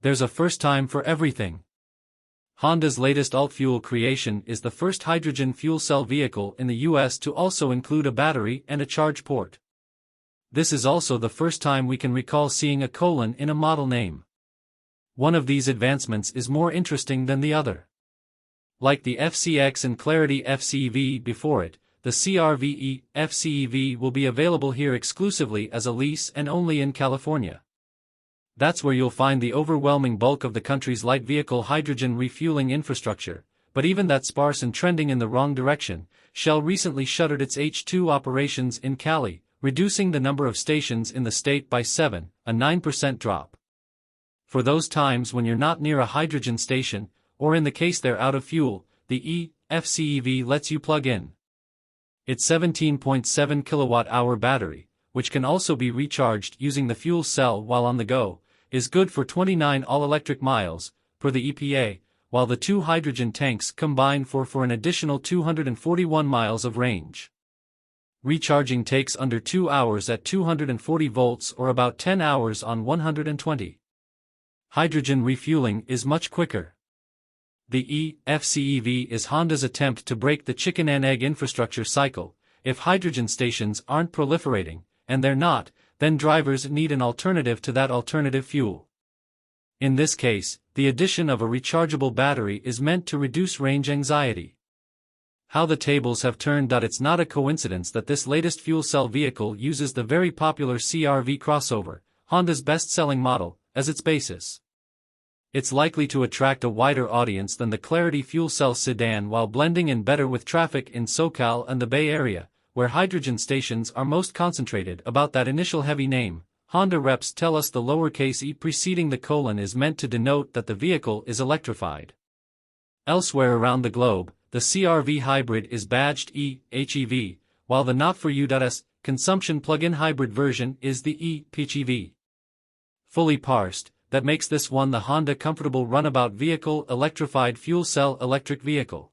There's a first time for everything. Honda's latest alt-fuel creation is the first hydrogen fuel cell vehicle in the US to also include a battery and a charge port. This is also the first time we can recall seeing a colon in a model name. One of these advancements is more interesting than the other. Like the FCX and Clarity FCEV before it, the CRVE FCEV will be available here exclusively as a lease and only in California. That's where you'll find the overwhelming bulk of the country's light vehicle hydrogen refueling infrastructure, but even that's sparse and trending in the wrong direction. Shell recently shuttered its H2 operations in Cali, reducing the number of stations in the state by 7, a 9% drop. For those times when you're not near a hydrogen station, or in the case they're out of fuel, the FCEV lets you plug in. Its 17.7 kilowatt-hour battery, which can also be recharged using the fuel cell while on the go, is good for 29 all-electric miles, per the EPA, while the two hydrogen tanks combine for an additional 241 miles of range. Recharging takes under 2 hours at 240 volts or about 10 hours on 120. Hydrogen refueling is much quicker. The FCEV is Honda's attempt to break the chicken and egg infrastructure cycle. If hydrogen stations aren't proliferating, and they're not, then drivers need an alternative to that alternative fuel. In this case, the addition of a rechargeable battery is meant to reduce range anxiety. How the tables have turned. It's not a coincidence that this latest fuel cell vehicle uses the very popular CR-V crossover, Honda's best-selling model, as its basis. It's likely to attract a wider audience than the Clarity fuel cell sedan while blending in better with traffic in SoCal and the Bay Area, where hydrogen stations are most concentrated. About that initial heavy name, Honda reps tell us the lowercase e preceding the colon is meant to denote that the vehicle is electrified. Elsewhere around the globe, the CR-V hybrid is badged EHEV, while the not-for-you.s consumption plug-in hybrid version is the ePHEV. Fully parsed, that makes this one the Honda comfortable runabout vehicle electrified fuel cell electric vehicle.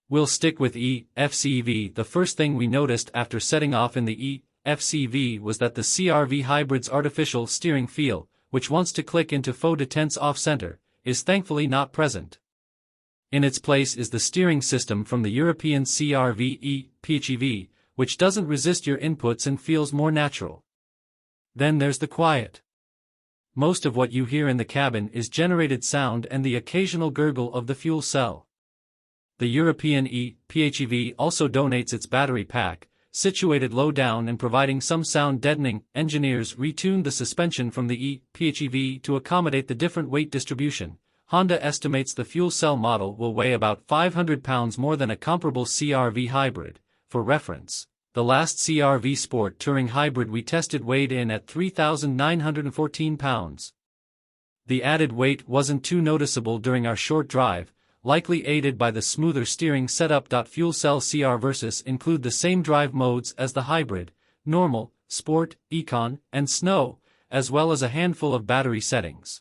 We'll stick with FCEV. The first thing we noticed after setting off in the FCEV was that the CR-V hybrid's artificial steering feel, which wants to click into faux detente off-center, is thankfully not present. In its place is the steering system from the European CR-V ePHEV, which doesn't resist your inputs and feels more natural. Then there's the quiet. Most of what you hear in the cabin is generated sound and the occasional gurgle of the fuel cell. The European ePHEV also donates its battery pack, situated low down and providing some sound deadening. Engineers retuned the suspension from the ePHEV to accommodate the different weight distribution. Honda estimates the fuel cell model will weigh about 500 pounds more than a comparable CR-V hybrid. For reference, the last CR-V Sport Touring hybrid we tested weighed in at 3,914 pounds. The added weight wasn't too noticeable during our short drive, likely aided by the smoother steering setup. Fuel cell CR versus include the same drive modes as the hybrid, normal, sport, econ, and snow, as well as a handful of battery settings.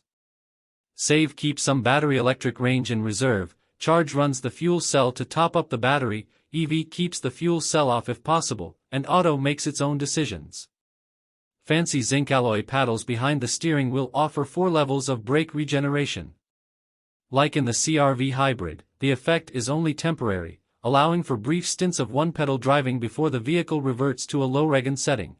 Save keeps some battery electric range in reserve, charge runs the fuel cell to top up the battery, EV keeps the fuel cell off if possible, and auto makes its own decisions. Fancy zinc alloy paddles behind the steering wheel offer 4 levels of brake regeneration. Like in the CR-V hybrid, the effect is only temporary, allowing for brief stints of one-pedal driving before the vehicle reverts to a low regen setting.